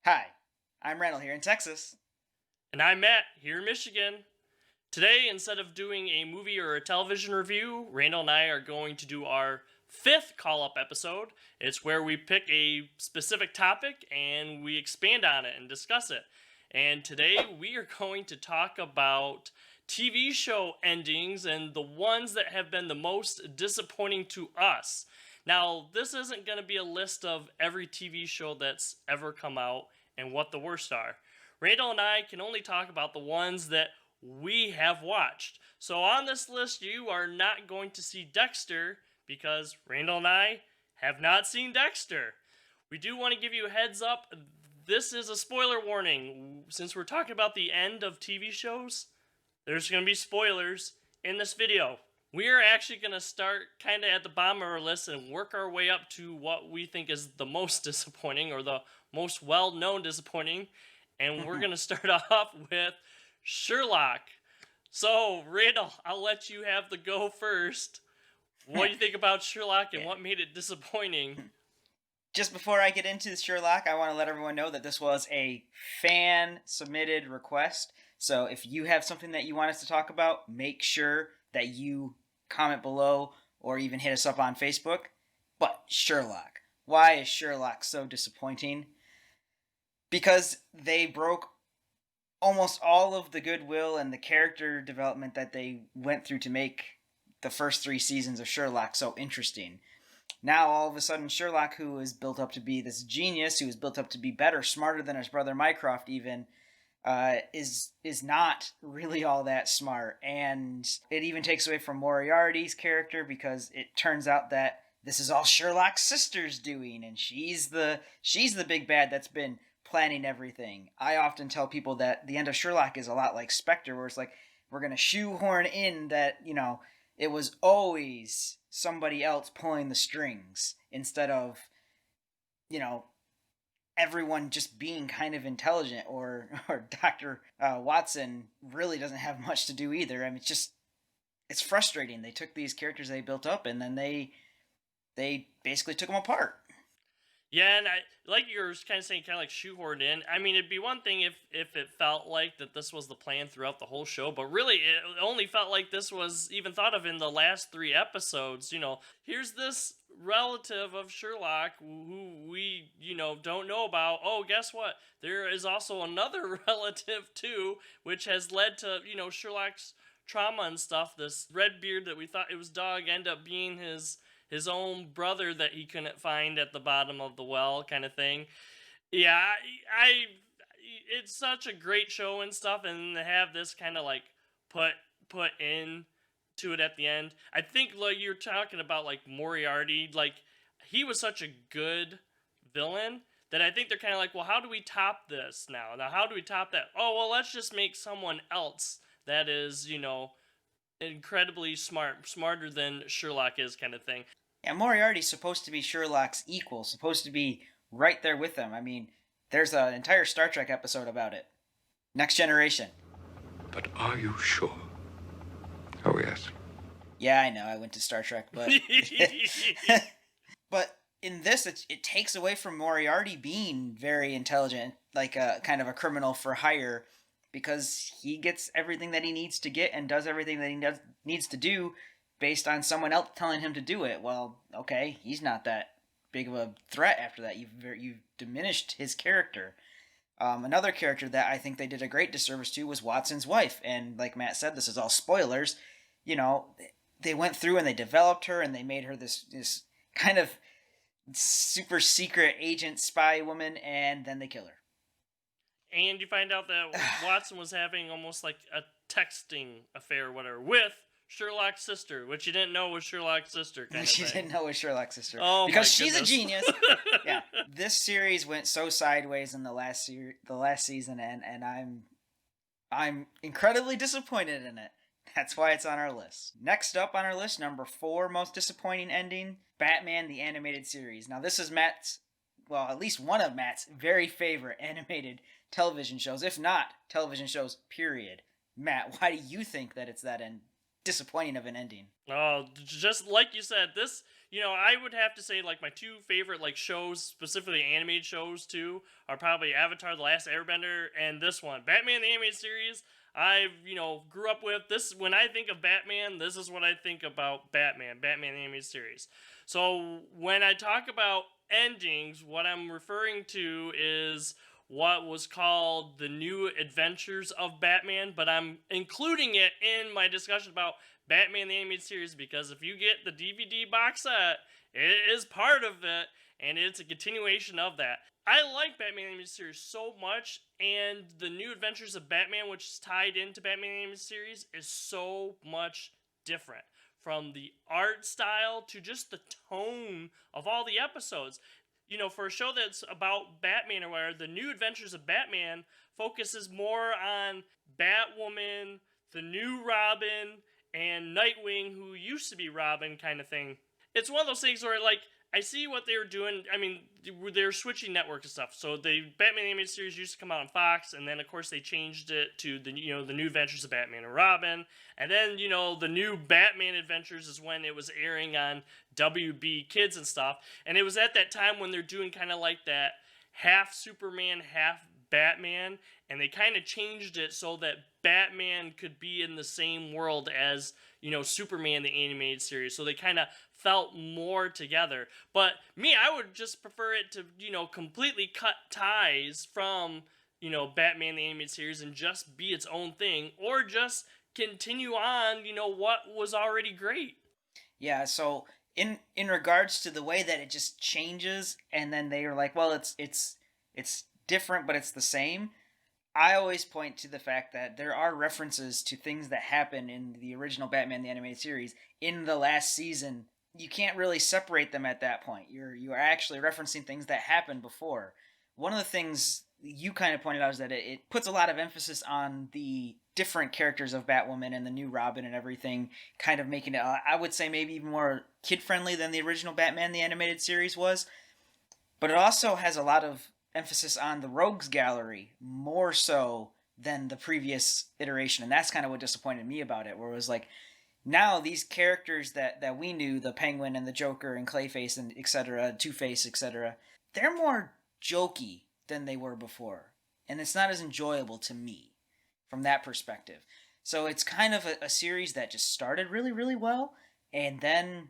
Hi, I'm Randle here in Texas. And I'm Matt, here in Michigan. Today, instead of doing a movie or a television review, Randall and I are going to do our fifth call up episode. It's where we pick a specific topic and we expand on it and discuss it. And today, we are going to talk about TV show endings and the ones that have been the most disappointing to us. Now, this isn't going to be a list of every TV show that's ever come out and what the worst are. Randall and I can only talk about the ones that we have watched. So on this list, you are not going to see Dexter because Randall and I have not seen Dexter. We do want to give you a heads up. This is a spoiler warning. Since we're talking about the end of TV shows, there's going to be spoilers in this video. We are actually going to start kind of at the bottom of our list and work our way up to what we think is the most disappointing or the most well-known disappointing. And we're going to start off with Sherlock. So, Randall, I'll let you have the go first. What do you think about Sherlock and what made it disappointing? Just before I get into Sherlock, I want to let everyone know that this was a fan-submitted request. So if you have something that you want us to talk about, make sure that you comment below or even hit us up on Facebook. But Sherlock. Why is Sherlock so disappointing? Because they broke almost all of the goodwill and the character development that they went through to make the first 3 seasons of Sherlock so interesting. Now, all of a sudden, Sherlock, who is built up to be this genius, who is built up to be better, smarter than his brother Mycroft even, is not really all that smart. And it even takes away from Moriarty's character because it turns out that this is all Sherlock's sister's doing, and she's the big bad that's been planning everything. I often tell people that the end of Sherlock is a lot like Spectre, where it's like we're going to shoehorn in that, it was always somebody else pulling the strings instead of, everyone just being kind of intelligent, or Dr. Watson really doesn't have much to do either. I mean, it's frustrating. They took these characters they built up and then they basically took them apart. Yeah, and like you were kind of saying, kind of like shoehorned in. I mean, it'd be one thing if it felt like that this was the plan throughout the whole show, but really it only felt like this was even thought of in the last 3 episodes. Here's this relative of Sherlock who we, don't know about. Oh, guess what? There is also another relative too, which has led to, Sherlock's trauma and stuff. This Redbeard that we thought it was dog ended up being his own brother that he couldn't find at the bottom of the well, kind of thing. Yeah, I it's such a great show and stuff, and to have this kind of like put in to it at the end. I think like you're talking about like Moriarty, like he was such a good villain that I think they're kind of like, well, how do we top this now? Now, how do we top that? Oh, well, let's just make someone else that is, incredibly smarter than Sherlock is, kind of thing. Yeah, Moriarty's supposed to be Sherlock's equal, supposed to be right there with him. I mean, there's an entire Star Trek episode about it. Next Generation. But are you sure? Oh, yes. Yeah, I know, I went to Star Trek, but... But in this, it takes away from Moriarty being very intelligent, like a kind of a criminal for hire, because he gets everything that he needs to get and does everything that he needs to do based on someone else telling him to do it. Well, okay, he's not that big of a threat after that. You've diminished his character. Another character that I think they did a great disservice to was Watson's wife. And like Matt said, this is all spoilers. They went through and they developed her and they made her this kind of super secret agent spy woman, and then they kill her. And you find out that Watson was having almost like a texting affair or whatever with Sherlock's sister, which you didn't know was Sherlock's sister. She didn't know was Sherlock's sister. Oh, because she's a genius. Yeah, this series went so sideways in the last season, and I'm incredibly disappointed in it. That's why it's on our list. Next up on our list, number 4 most disappointing ending, Batman the Animated Series. Now this is at least one of Matt's very favorite animated television shows, if not television shows, period. Matt, why do you think that it's that disappointing of an ending? Oh, just like you said, this, I would have to say, like, my two favorite, like, shows, specifically animated shows, too, are probably Avatar: The Last Airbender and this one. Batman the Animated Series, I've, grew up with. This, when I think of Batman, this is what I think about Batman the Animated Series. So, when I talk about endings, what I'm referring to is what was called the New Adventures of Batman, but I'm including it in my discussion about Batman the Animated Series because if you get the DVD box set, it is part of it, and it's a continuation of that. I like Batman the Animated Series so much, and the New Adventures of Batman, which is tied into Batman the Animated Series, is so much different. From the art style to just the tone of all the episodes. For a show that's about Batman or whatever, the New Adventures of Batman focuses more on Batwoman, the new Robin, and Nightwing, who used to be Robin, kind of thing. It's one of those things where, like, I see what they were doing. I mean, they were switching networks and stuff. So the Batman animated series used to come out on Fox, and then of course they changed it to the New Adventures of Batman and Robin, and then the new Batman Adventures is when it was airing on WB Kids and stuff. And it was at that time when they're doing kind of like that half Superman, half Batman, and they kind of changed it so that Batman could be in the same world as Superman the animated series, so they kind of felt more together. But me, I would just prefer it to completely cut ties from Batman the animated series and just be its own thing, or just continue on what was already great. Yeah, so in regards to the way that it just changes, and then they are like, well, it's different, but it's the same. I always point to the fact that there are references to things that happen in the original Batman the Animated Series in the last season. You can't really separate them at that point. You are actually referencing things that happened before. One of the things you kind of pointed out is that it puts a lot of emphasis on the different characters of Batwoman and the new Robin and everything, kind of making it, I would say, maybe even more kid-friendly than the original Batman the Animated Series was. But it also has a lot of emphasis on the rogues gallery more so than the previous iteration, and that's kind of what disappointed me about it, where it was like, now these characters that we knew, the Penguin and the Joker and Clayface and etc., Two-Face, etc., they're more jokey than they were before, and it's not as enjoyable to me from that perspective. So it's kind of a series that just started really, really well, and then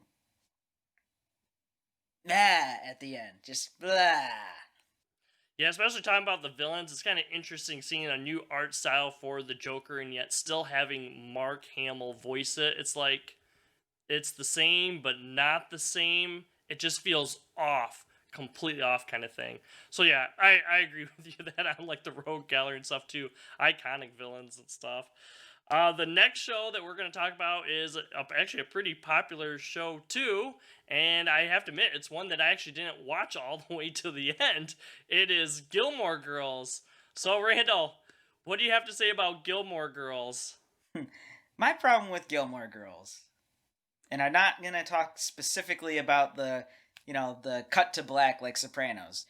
at the end, just blah. Yeah, especially talking about the villains, it's kind of interesting seeing a new art style for the Joker and yet still having Mark Hamill voice it. It's like, it's the same, but not the same. It just feels off, completely off kind of thing. So yeah, I agree with you that I like the Rogue Gallery and stuff too. Iconic villains and stuff. The next show that we're going to talk about is actually a pretty popular show too, and I have to admit, it's one that I actually didn't watch all the way to the end. It is Gilmore Girls. So, Randall, what do you have to say about Gilmore Girls? My problem with Gilmore Girls, and I'm not going to talk specifically about the cut to black like Sopranos.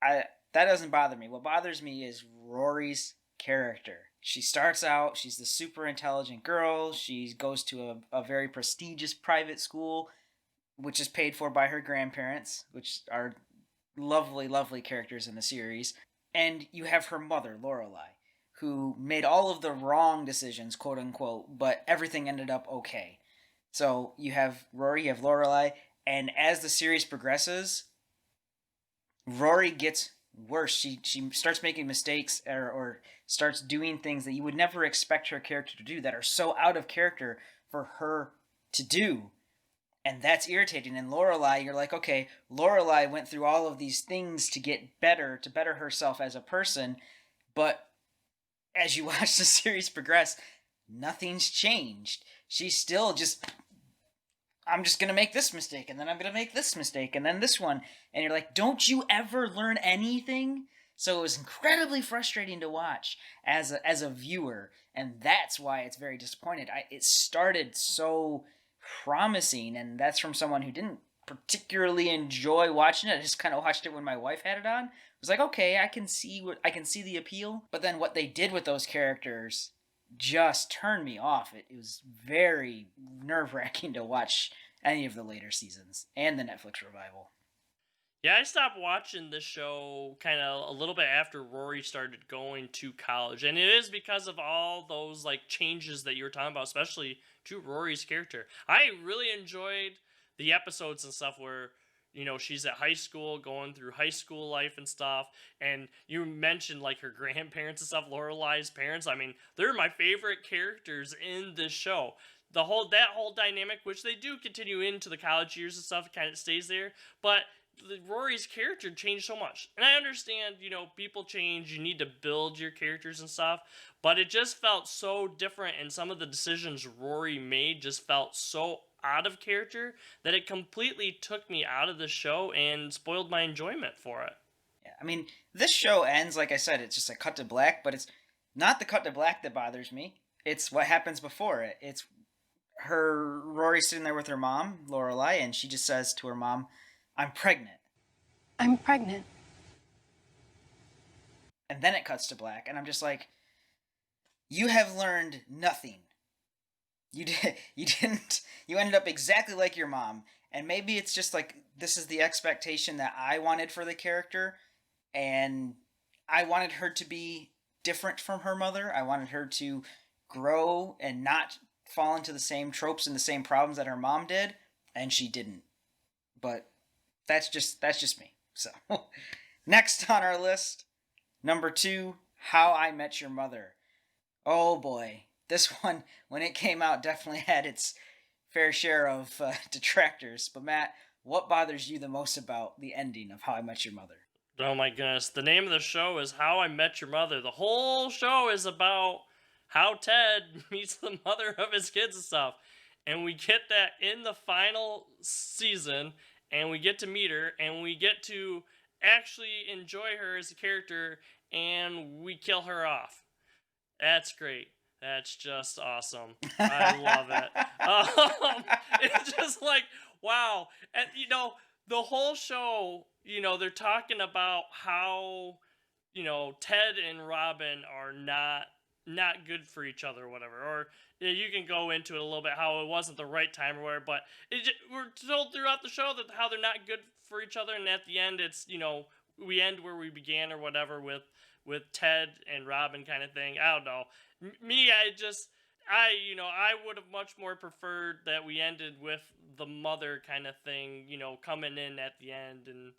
That doesn't bother me. What bothers me is Rory's character. She starts out, she's the super intelligent girl. She goes to a very prestigious private school, which is paid for by her grandparents, which are lovely, lovely characters in the series. And you have her mother, Lorelai, who made all of the wrong decisions, quote unquote, but everything ended up okay. So you have Rory, you have Lorelai, and as the series progresses, Rory gets worse. She starts making mistakes or starts doing things that you would never expect her character to do, that are so out of character for her to do. And that's irritating. And Lorelai, you're like, okay, Lorelai went through all of these things to get better, to better herself as a person, but as you watch the series progress, nothing's changed. She's still just, I'm just going to make this mistake, and then I'm going to make this mistake, and then this one. And you're like, don't you ever learn anything? So it was incredibly frustrating to watch as a viewer, and that's why it's very disappointed. It started so promising, and that's from someone who didn't particularly enjoy watching it. I just kind of watched it when my wife had it on. It was like, okay, I can see the appeal, but then what they did with those characters just turned me off. It was very nerve-wracking to watch any of the later seasons and the Netflix revival. Yeah, I stopped watching the show kind of a little bit after Rory started going to college, and it is because of all those like changes that you were talking about, especially to Rory's character. I really enjoyed the episodes and stuff where she's at high school, going through high school life and stuff, and you mentioned like her grandparents and stuff, Lorelai's parents. I mean, they're my favorite characters in this show. That whole dynamic, which they do continue into the college years and stuff, kind of stays there, but Rory's character changed so much. And I understand, people change, you need to build your characters and stuff, but it just felt so different, and some of the decisions Rory made just felt so out of character that it completely took me out of the show and spoiled my enjoyment for it. Yeah, I mean, this show ends, like I said, it's just a cut to black, but it's not the cut to black that bothers me. It's what happens before it. It's Rory sitting there with her mom, Lorelai, and she just says to her mom, "I'm pregnant." I'm pregnant. And then it cuts to black, and I'm just like, you have learned nothing. You didn't, you ended up exactly like your mom. And maybe it's just like, this is the expectation that I wanted for the character, and I wanted her to be different from her mother. I wanted her to grow and not fall into the same tropes and the same problems that her mom did, and she didn't. But that's just me. So, next on our list, number 2, How I Met Your Mother. Oh boy, this one, when it came out, definitely had its fair share of detractors. But Matt, what bothers you the most about the ending of How I Met Your Mother? Oh my goodness, the name of the show is How I Met Your Mother. The whole show is about how Ted meets the mother of his kids and stuff. And we get that in the final season, and we get to meet her, and we get to actually enjoy her as a character, and we kill her off. That's great. That's just awesome. I love it. It's just like, wow. And, the whole show, they're talking about how, Ted and Robin are not good for each other or whatever. Or you can go into it a little bit how it wasn't the right time or whatever, but we're told throughout the show that how they're not good for each other, and at the end it's, we end where we began or whatever with Ted and Robin kind of thing. I don't know. I would have much more preferred that we ended with the mother kind of thing, coming in at the end and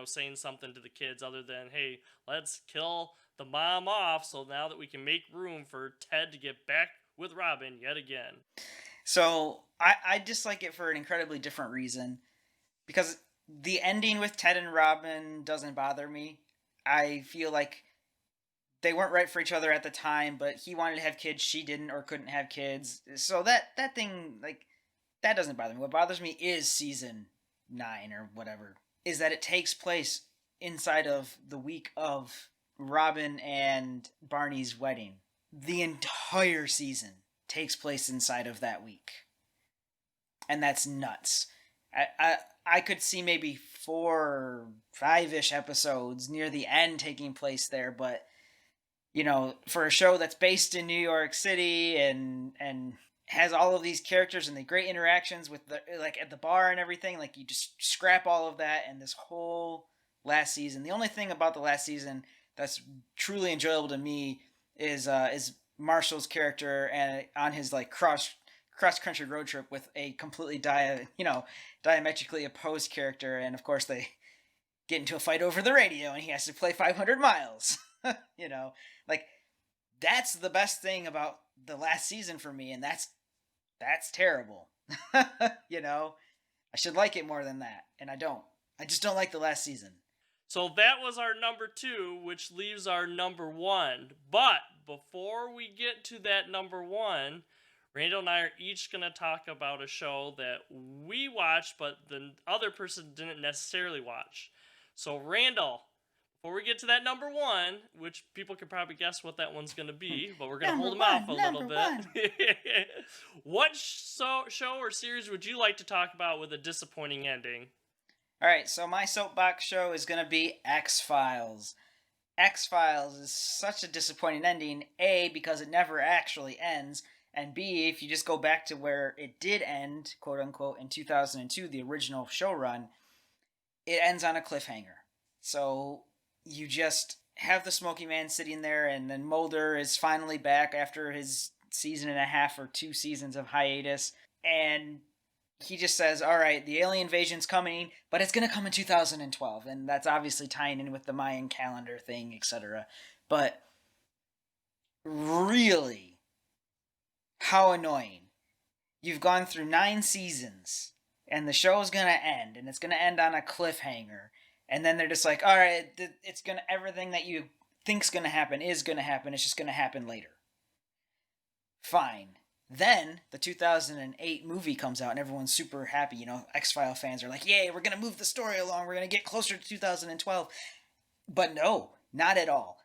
saying something to the kids other than, hey, let's kill the mom off so now that we can make room for Ted to get back with Robin yet again. So I dislike it for an incredibly different reason, because the ending with Ted and Robin doesn't bother me. I feel like they weren't right for each other at the time, but he wanted to have kids, she didn't or couldn't have kids. So that thing, like, that doesn't bother me. What bothers me is season 9 or whatever, is that it takes place inside of the week of Robin and Barney's wedding. The entire season takes place inside of that week. And that's nuts. I could see maybe 4 or 5-ish episodes near the end taking place there, but for a show that's based in New York City and has all of these characters and the great interactions with at the bar and everything, like, you just scrap all of that and this whole last season. The only thing about the last season that's truly enjoyable to me is Marshall's character and on his like cross country road trip with a completely diametrically opposed character, and of course they get into a fight over the radio and he has to play 500 miles. Like, that's the best thing about the last season for me, and that's terrible. I should like it more than that, and I don't. I just don't like the last season. So that was our number 2, which leaves our number 1. But before we get to that number 1, Randall and I are each going to talk about a show that we watched, but the other person didn't necessarily watch. So Randall, before we get to that number 1, which people can probably guess what that one's going to be, but we're going to hold them off a little bit. What show or series would you like to talk about with a disappointing ending? All right, so my soapbox show is going to be X-Files. X-Files is such a disappointing ending, A, because it never actually ends, and B, if you just go back to where it did end, quote unquote, in 2002, the original show run, it ends on a cliffhanger. So you just have the Smoky Man sitting there, and then Mulder is finally back after his season and a half or 2 seasons of hiatus, and he just says, all right, the alien invasion's coming, but it's going to come in 2012. And that's obviously tying in with the Mayan calendar thing, etc. But really, how annoying. You've gone through 9 seasons, and the show's going to end, and it's going to end on a cliffhanger. And then they're just like, all right, it's going to, everything that you think's going to happen is going to happen. It's just going to happen later. Fine. Then the 2008 movie comes out and everyone's super happy. You know, X-File fans are like, yay, we're going to move the story along. We're going to get closer to 2012. But no, not at all.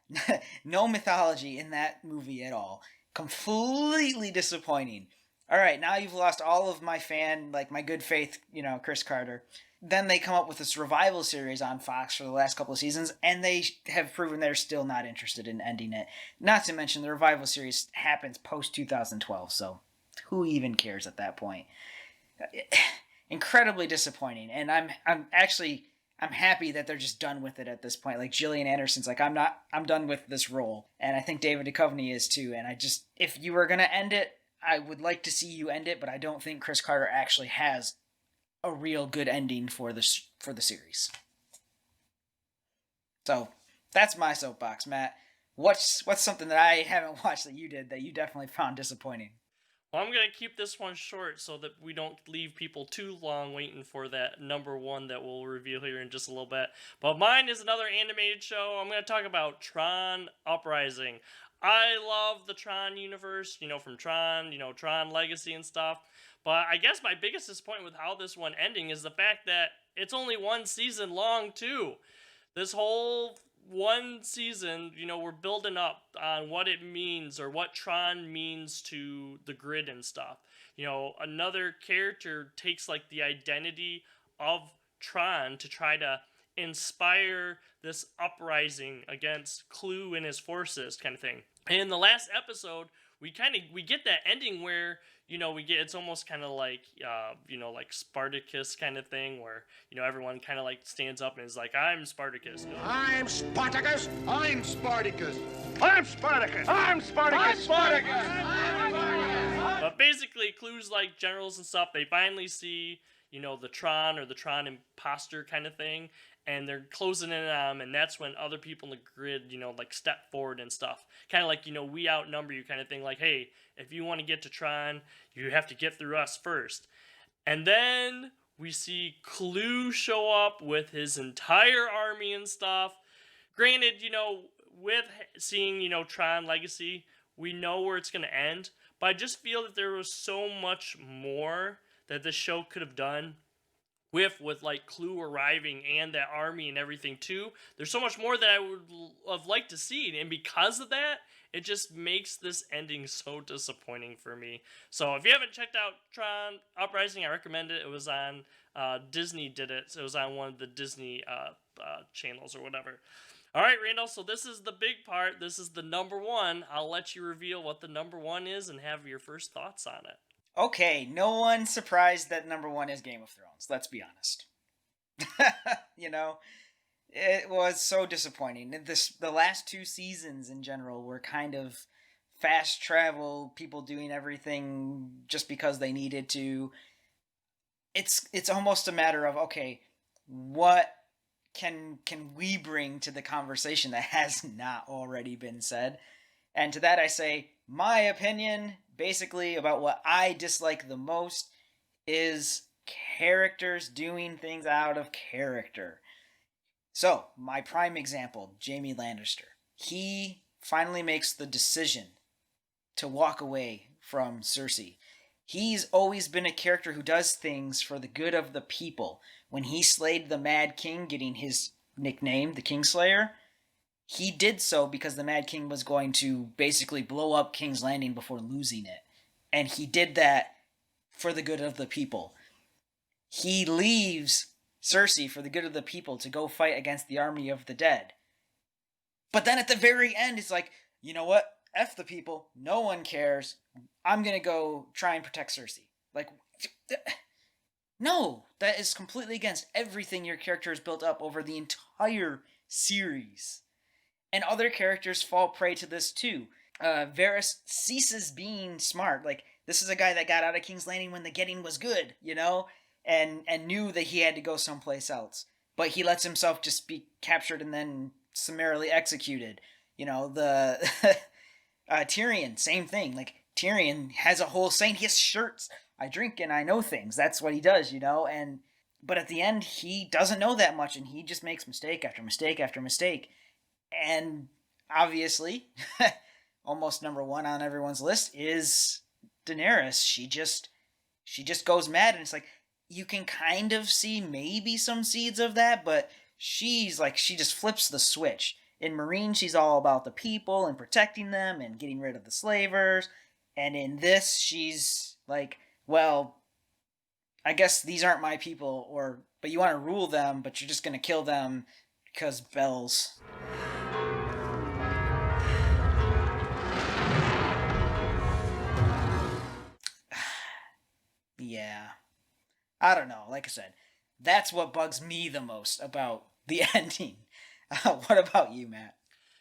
No mythology in that movie at all. Completely disappointing. All right, now you've lost all of my fan, like my good faith, you know, Chris Carter. Then they come up with this revival series on Fox for the last couple of seasons, and they have proven they're still not interested in ending it. Not to mention the revival series happens post 2012, so who even cares at that point? Incredibly disappointing, and I'm happy that they're just done with it at this point. Like Gillian Anderson's like, I'm done with this role, and I think David Duchovny is too. And if you were gonna end it, I would like to see you end it, but I don't think Chris Carter actually has a real good ending for the series. So that's my soapbox, Matt. What's something that I haven't watched that you did that you definitely found disappointing? Well, I'm going to keep this one short so that we don't leave people too long waiting for that number one that we'll reveal here in just a little bit. But mine is another animated show. I'm going to talk about Tron Uprising. I love the Tron universe, you know, from Tron, you know, Tron Legacy and stuff. But I guess my biggest disappointment with how this one ending is the fact that it's only 1 season long, too. This whole 1 season, you know, we're building up on what it means or what Tron means to the grid and stuff. You know, another character takes, like, the identity of Tron to try to inspire this uprising against Clue and his forces kind of thing. And in the last episode, we get that ending where, you know, it's almost kind of like, you know, like Spartacus kind of thing where, you know, everyone kind of like stands up and is like, I'm Spartacus. I'm Spartacus. I'm Spartacus. I'm Spartacus. I'm Spartacus. I'm Spartacus. I'm Spartacus. But basically, Clue's like generals and stuff, they finally see, you know, the Tron or the Tron imposter kind of thing, and they're closing in on them, and that's when other people in the grid, you know, like step forward and stuff. Kind of like, you know, we outnumber you kind of thing. Like, hey, if you want to get to Tron, you have to get through us first. And then we see Clue show up with his entire army and stuff. Granted, you know, with seeing, you know, Tron Legacy, we know where it's going to end. But I just feel that there was so much more that this show could have done with like Clue arriving and that army and everything too. There's so much more that I would have liked to see, and because of that, it just makes this ending so disappointing for me. So if you haven't checked out Tron Uprising, I recommend it. It was on Disney did it. So it was on one of the Disney channels or whatever. All right, Randall, so this is the big part. This is the number one. I'll let you reveal what the number one is and have your first thoughts on it. Okay, no one's surprised that number one is Game of Thrones. Let's be honest. You know, it was so disappointing. The last 2 seasons in general were kind of fast travel, people doing everything just because they needed to. It's almost a matter of, okay, what can we bring to the conversation that has not already been said? And to that I say, my opinion, basically about what I dislike the most, is characters doing things out of character. So, my prime example, Jaime Lannister. He finally makes the decision to walk away from Cersei. He's always been a character who does things for the good of the people. When he slayed the Mad King, getting his nickname, the Kingslayer, he did so because the Mad King was going to basically blow up King's Landing before losing it. And he did that for the good of the people. He leaves Cersei for the good of the people to go fight against the army of the dead. But then at the very end, it's like, you know what? F the people. No one cares. I'm going to go try and protect Cersei. Like, no, that is completely against everything your character has built up over the entire series. And other characters fall prey to this too. Varys ceases being smart. Like, this is a guy that got out of King's Landing when the getting was good, you know? And knew that he had to go someplace else. But he lets himself just be captured and then summarily executed. You know, the Tyrion, same thing. Like, Tyrion has a whole saying. He has shirts. I drink and I know things. That's what he does, you know? But at the end, he doesn't know that much, and he just makes mistake after mistake after mistake. And obviously, almost number one on everyone's list is Daenerys. She just goes mad, and it's like, you can kind of see maybe some seeds of that, but she just flips the switch. In Marine, she's all about the people and protecting them and getting rid of the slavers. And in this, she's like, well, I guess these aren't my people, but you want to rule them, but you're just going to kill them because bells. Yeah. I don't know. Like I said, that's what bugs me the most about the ending. What about you, Matt?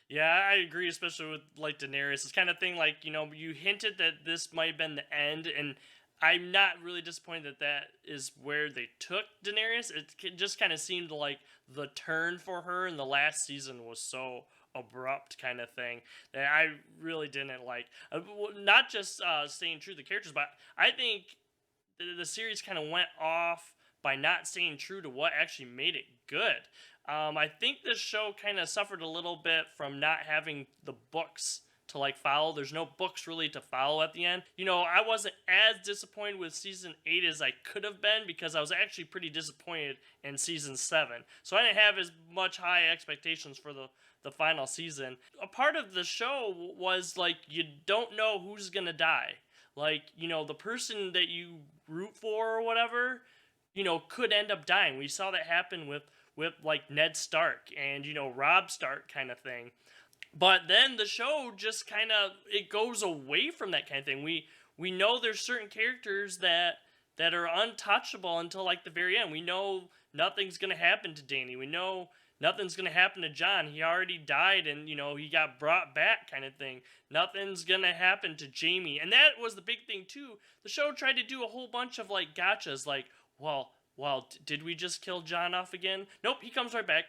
Yeah, I agree, especially with like Daenerys. It's kind of thing like, you hinted that this might have been the end, and I'm not really disappointed that is where they took Daenerys. It just kind of seemed like the turn for her in the last season was so abrupt kind of thing that I really didn't like. Not just staying true to the characters, but I think the series kind of went off by not staying true to what actually made it good. I think this show kind of suffered a little bit from not having the books to like follow. There's no books really to follow at the end. I wasn't as disappointed with season 8 as I could have been, because I was actually pretty disappointed in season 7. So I didn't have as much high expectations for the final season. A part of the show was like, you don't know who's gonna die. Like, the person that you root for or whatever, could end up dying. We saw that happen with like Ned Stark and, Robb Stark kind of thing. But then the show just kind of, it goes away from that kind of thing. We know there's certain characters that are untouchable until like the very end. We know nothing's going to happen to Dany. We know nothing's going to happen to Jon. He already died and, he got brought back kind of thing. Nothing's going to happen to Jaime. And that was the big thing too. The show tried to do a whole bunch of like gotchas, like, well, did we just kill Jon off again? Nope, he comes right back.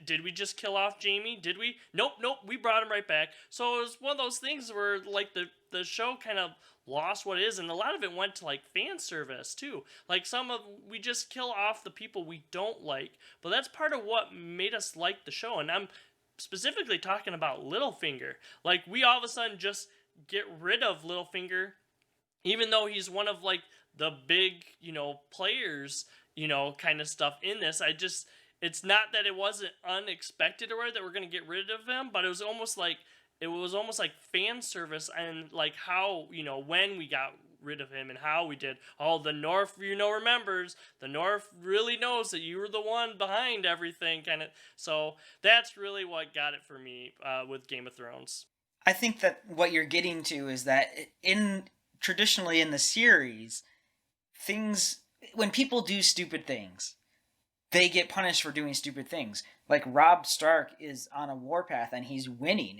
Did we just kill off Jaime? Did we? Nope, we brought him right back. So it was one of those things where like the show kind of lost what it is, and a lot of it went to like fan service too. Like we just kill off the people we don't like, but that's part of what made us like the show. And I'm specifically talking about Littlefinger. Like, we all of a sudden just get rid of Littlefinger, even though he's one of like the big, players, kind of stuff in this. It's not that it wasn't unexpected or that we're going to get rid of him, but it was almost like fan service, and like how, when we got rid of him and how we did. Oh, the North, remembers. The North really knows that you were the one behind everything, kind of. So that's really what got it for me with Game of Thrones. I think that what you're getting to is that traditionally in the series, when people do stupid things, they get punished for doing stupid things. Like, Robb Stark is on a warpath and he's winning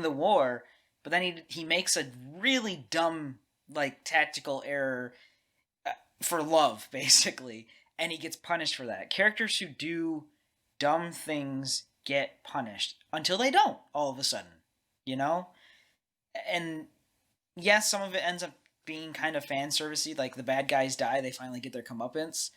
the war, but then he makes a really dumb, like, tactical error for love, basically, and he gets punished for that. Characters who do dumb things get punished until they don't, all of a sudden, And yes, some of it ends up being kind of fan servicey, like the bad guys die, they finally get their comeuppance.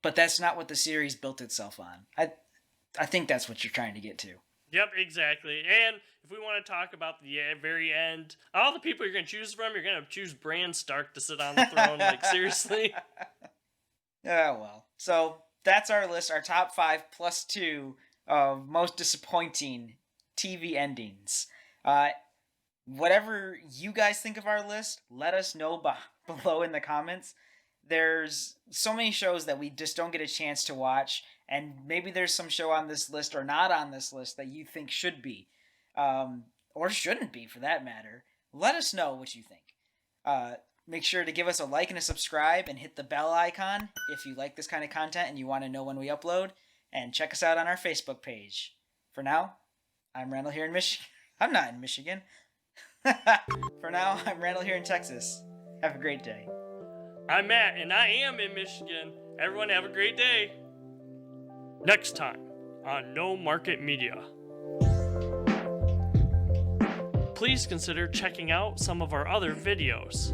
But that's not what the series built itself on. I think that's what you're trying to get to. Yep, exactly. And if we want to talk about the very end, all the people you're going to choose from, you're going to choose Bran Stark to sit on the throne. Like, seriously? Yeah, well. So that's our list, our top 5 plus 2 of most disappointing TV endings. Whatever you guys think of our list, let us know below in the comments. there's so many shows that we just don't get a chance to watch, and maybe there's some show on this list or not on this list that you think should be, or shouldn't be for that matter. Let us know what you think. Make sure to give us a like and a subscribe and hit the bell icon if you like this kind of content and you want to know when we upload. And check us out on our Facebook page. For now, I'm Randall here in Michigan. I'm not in Michigan. For now, I'm Randall here in Texas. Have a great day. I'm Matt, and I am in Michigan. Everyone have a great day. Next time on No Market Media. Please consider checking out some of our other videos.